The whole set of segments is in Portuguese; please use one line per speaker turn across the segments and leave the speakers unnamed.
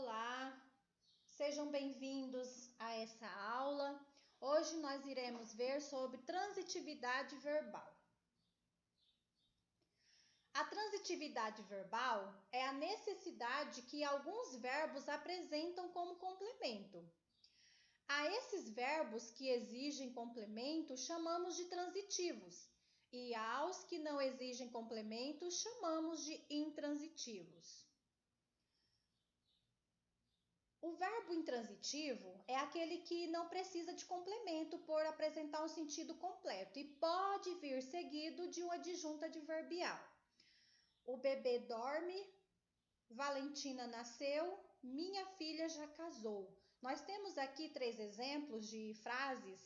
Olá, sejam bem-vindos a essa aula. Hoje nós iremos ver sobre transitividade verbal. A transitividade verbal é a necessidade que alguns verbos apresentam como complemento. A esses verbos que exigem complemento chamamos de transitivos, e aos que não exigem complemento chamamos de intransitivos. O verbo intransitivo é aquele que não precisa de complemento por apresentar um sentido completo e pode vir seguido de uma adjunta adverbial. O bebê dorme, Valentina nasceu, minha filha já casou. Nós temos aqui 3 exemplos de frases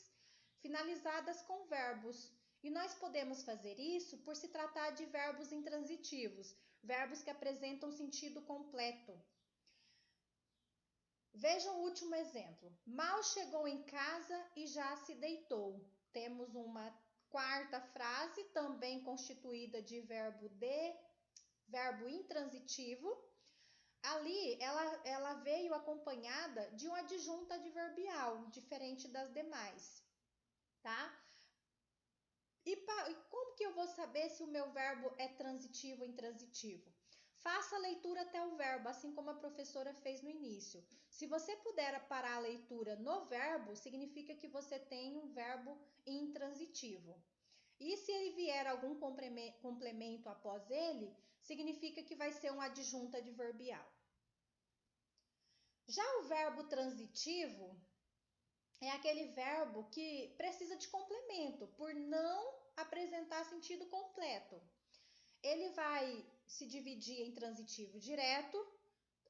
finalizadas com verbos e nós podemos fazer isso por se tratar de verbos intransitivos, verbos que apresentam sentido completo. Vejam o último exemplo. Mal chegou em casa e já se deitou. Temos uma quarta frase, também constituída de verbo intransitivo. Ali, ela veio acompanhada de uma adjunta adverbial, diferente das demais, tá? E como que eu vou saber se o meu verbo é transitivo ou intransitivo? Faça a leitura até o verbo, assim como a professora fez no início. Se você puder parar a leitura no verbo, significa que você tem um verbo intransitivo. E se ele vier algum complemento após ele, significa que vai ser um adjunto adverbial. Já o verbo transitivo é aquele verbo que precisa de complemento, por não apresentar sentido completo. Ele vai se dividir em transitivo direto,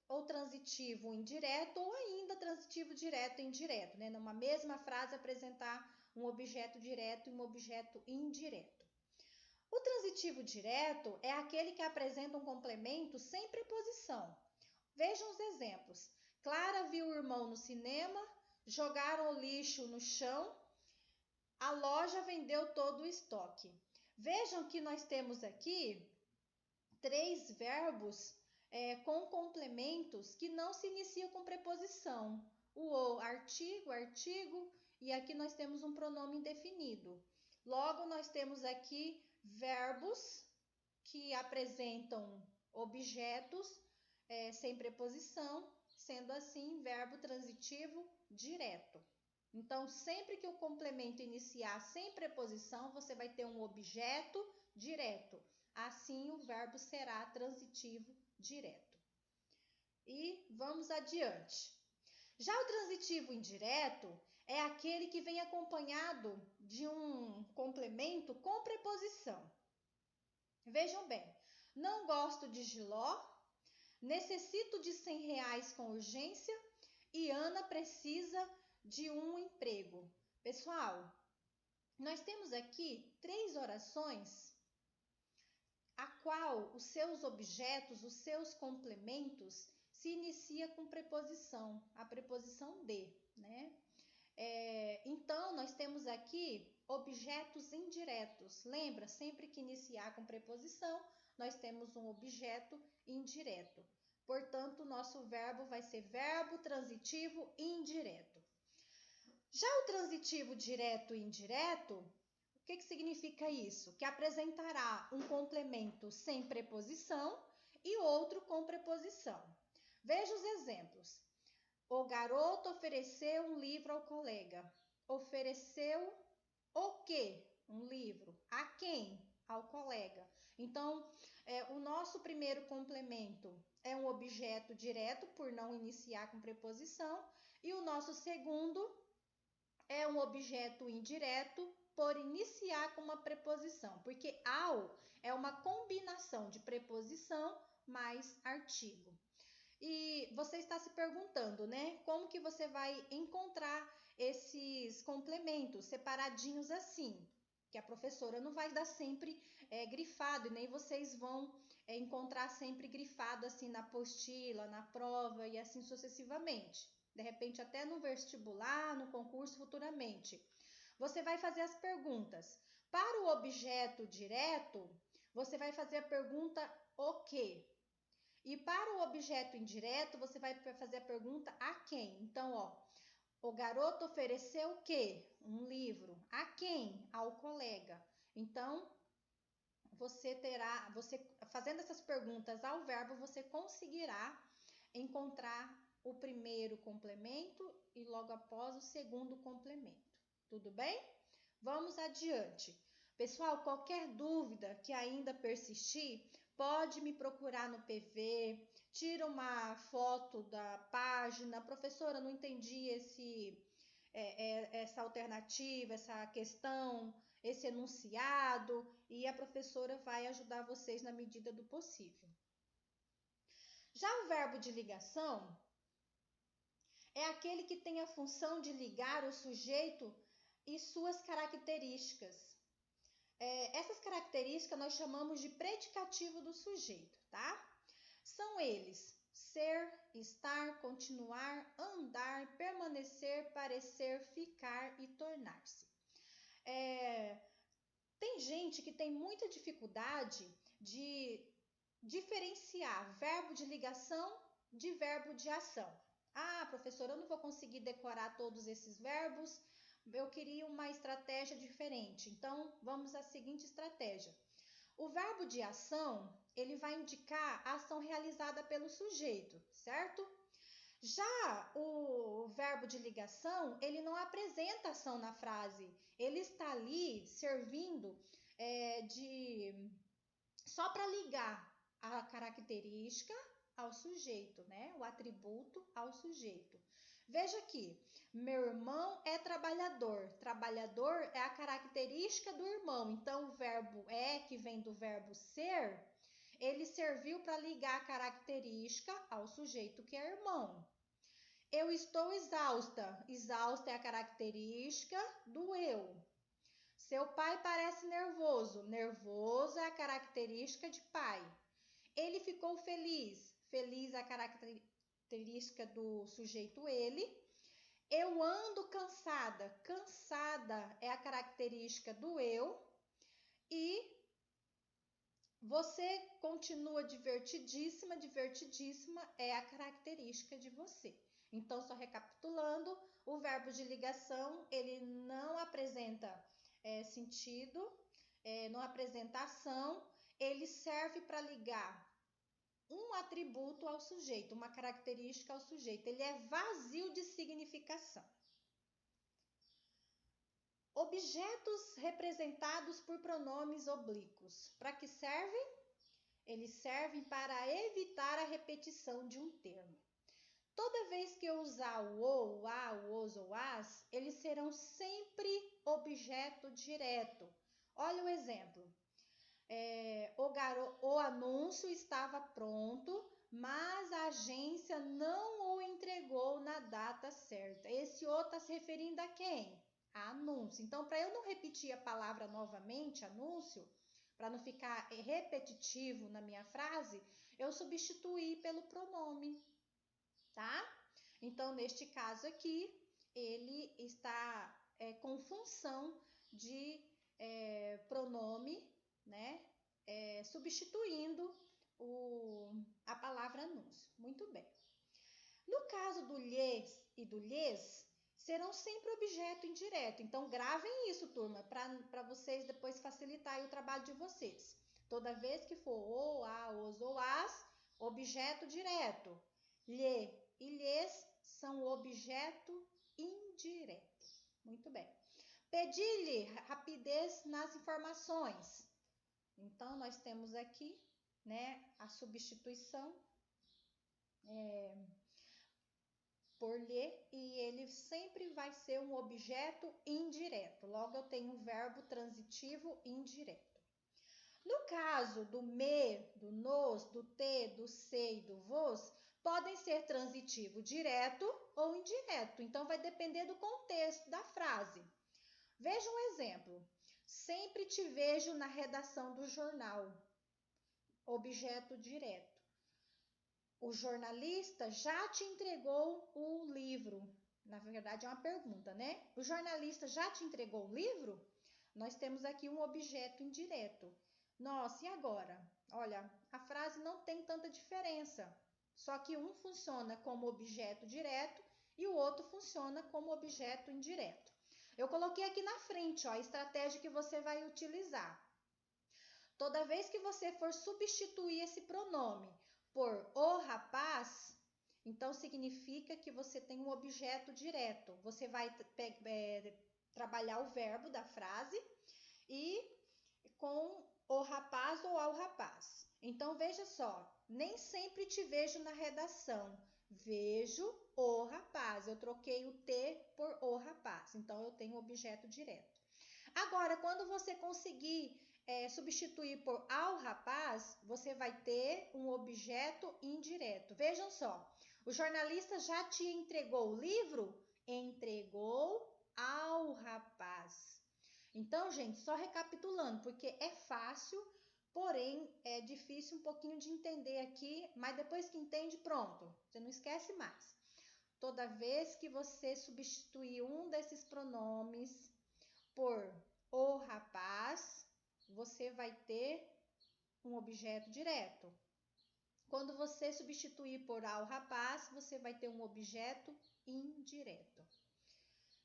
ou transitivo indireto, ou ainda transitivo direto e indireto, né? Numa mesma frase apresentar um objeto direto e um objeto indireto. O transitivo direto é aquele que apresenta um complemento sem preposição. Vejam os exemplos. Clara viu o irmão no cinema, jogaram o lixo no chão, a loja vendeu todo o estoque. Vejam que nós temos aqui 3 verbos com complementos que não se iniciam com preposição. O artigo, e aqui nós temos um pronome indefinido. Logo, nós temos aqui verbos que apresentam objetos sem preposição, sendo assim, verbo transitivo direto. Então, sempre que o complemento iniciar sem preposição, você vai ter um objeto direto. Assim, o verbo será transitivo direto. E vamos adiante. Já o transitivo indireto é aquele que vem acompanhado de um complemento com preposição. Vejam bem, não gosto de jiló, necessito de R$100 com urgência e Ana precisa de um emprego. Pessoal, nós temos aqui 3 orações a qual os seus objetos, os seus complementos se inicia com preposição, a preposição de, né? Então, nós temos aqui objetos indiretos. Lembra, sempre que iniciar com preposição, nós temos um objeto indireto. Portanto, o nosso verbo vai ser verbo transitivo indireto. Já o transitivo direto e indireto, o que significa isso? Que apresentará um complemento sem preposição e outro com preposição. Veja os exemplos. O garoto ofereceu um livro ao colega. Ofereceu o quê? Um livro. A quem? Ao colega. Então, o nosso primeiro complemento é um objeto direto, por não iniciar com preposição, e o nosso segundo é um objeto indireto, por iniciar com uma preposição, porque ao é uma combinação de preposição mais artigo. E você está se perguntando, né? Como que você vai encontrar esses complementos separadinhos assim? Que a professora não vai dar sempre grifado, e nem vocês vão encontrar sempre grifado assim na apostila, na prova e assim sucessivamente. De repente até no vestibular, no concurso futuramente. Você vai fazer as perguntas. Para o objeto direto, você vai fazer a pergunta o quê? E para o objeto indireto, você vai fazer a pergunta a quem? Então, ó, o garoto ofereceu o quê? Um livro. A quem? Ao colega. Então, você fazendo essas perguntas ao verbo, você conseguirá encontrar o primeiro complemento e logo após o segundo complemento. Tudo bem? Vamos adiante. Pessoal, qualquer dúvida que ainda persistir, pode me procurar no PV, tira uma foto da página. Professora, não entendi essa alternativa, essa questão, esse enunciado, e a professora vai ajudar vocês na medida do possível. Já o verbo de ligação é aquele que tem a função de ligar o sujeito e suas características. Essas características nós chamamos de predicativo do sujeito, tá? São eles: ser, estar, continuar, andar, permanecer, parecer, ficar e tornar-se. Tem gente que tem muita dificuldade de diferenciar verbo de ligação de verbo de ação. Ah, professora, eu não vou conseguir decorar todos esses verbos, eu queria uma estratégia diferente. Então, vamos à seguinte estratégia. O verbo de ação, ele vai indicar a ação realizada pelo sujeito, certo? Já o verbo de ligação, ele não apresenta ação na frase, ele está ali servindo só para ligar a característica ao sujeito, né? O atributo ao sujeito. Veja aqui, meu irmão é trabalhador. Trabalhador é a característica do irmão. Então, o verbo é, que vem do verbo ser, ele serviu para ligar a característica ao sujeito que é irmão. Eu estou exausta. Exausta é a característica do eu. Seu pai parece nervoso. Nervoso é a característica de pai. Ele ficou feliz. Feliz é a característica do sujeito ele. Eu ando cansada. Cansada é a característica do eu. E você continua divertidíssima. Divertidíssima é a característica de você. Então, só recapitulando, o verbo de ligação, ele não apresenta sentido, não apresenta ação, ele serve para ligar um atributo ao sujeito, uma característica ao sujeito. Ele é vazio de significação. Objetos representados por pronomes oblíquos. Para que servem? Eles servem para evitar a repetição de um termo. Toda vez que eu usar o ou, o a, o os ou as, eles serão sempre objeto direto. Olha o exemplo. O anúncio estava pronto, mas a agência não o entregou na data certa. Esse o está se referindo a quem? A anúncio. Então, para eu não repetir a palavra novamente, anúncio, para não ficar repetitivo na minha frase, eu substituí pelo pronome, tá? Então, neste caso aqui, ele está com função de pronome, né? Substituindo a palavra anúncio. Muito bem. No caso do lhes e do lhes, serão sempre objeto indireto. Então, gravem isso, turma, para vocês depois facilitar o trabalho de vocês. Toda vez que for o, a, os ou as, objeto direto. Lhe e lhes são objeto indireto. Muito bem. Pedir-lhe rapidez nas informações. Então, nós temos aqui, né, a substituição por lhe, e ele sempre vai ser um objeto indireto. Logo, eu tenho um verbo transitivo indireto. No caso do me, do nos, do te, do se e do vos, podem ser transitivo direto ou indireto. Então, vai depender do contexto da frase. Veja um exemplo. Sempre te vejo na redação do jornal. Objeto direto. O jornalista já te entregou o livro. Na verdade, é uma pergunta, né? O jornalista já te entregou o livro? Nós temos aqui um objeto indireto. Nossa, e agora? olha, a frase não tem tanta diferença. Só que um funciona como objeto direto e o outro funciona como objeto indireto. Eu coloquei aqui na frente, ó, a estratégia que você vai utilizar. Toda vez que você for substituir esse pronome por o rapaz, então significa que você tem um objeto direto. Você vai trabalhar o verbo da frase e com o rapaz ou ao rapaz. Então veja só, nem sempre te vejo na redação. Vejo o rapaz. Eu troquei o T por o rapaz. Então eu tenho objeto direto. Agora, quando você conseguir substituir por ao rapaz, você vai ter um objeto indireto. Vejam só, o jornalista já te entregou o livro? Entregou ao rapaz. Então, gente, só recapitulando, porque é fácil, porém é difícil um pouquinho de entender aqui, mas depois que entende, pronto, você não esquece mais. Toda vez que você substituir um desses pronomes por o rapaz, você vai ter um objeto direto. Quando você substituir por ao rapaz, você vai ter um objeto indireto.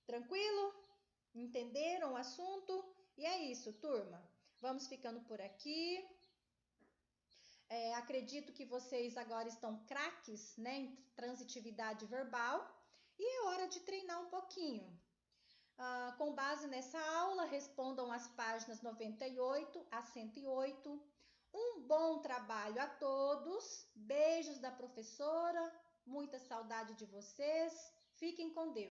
Tranquilo? Entenderam o assunto? E é isso, turma. Vamos ficando por aqui. Acredito que vocês agora estão craques, né, em transitividade verbal. E é hora de treinar um pouquinho. Com base nessa aula, respondam as páginas 98 a 108. Um bom trabalho a todos. Beijos da professora. Muita saudade de vocês. Fiquem com Deus.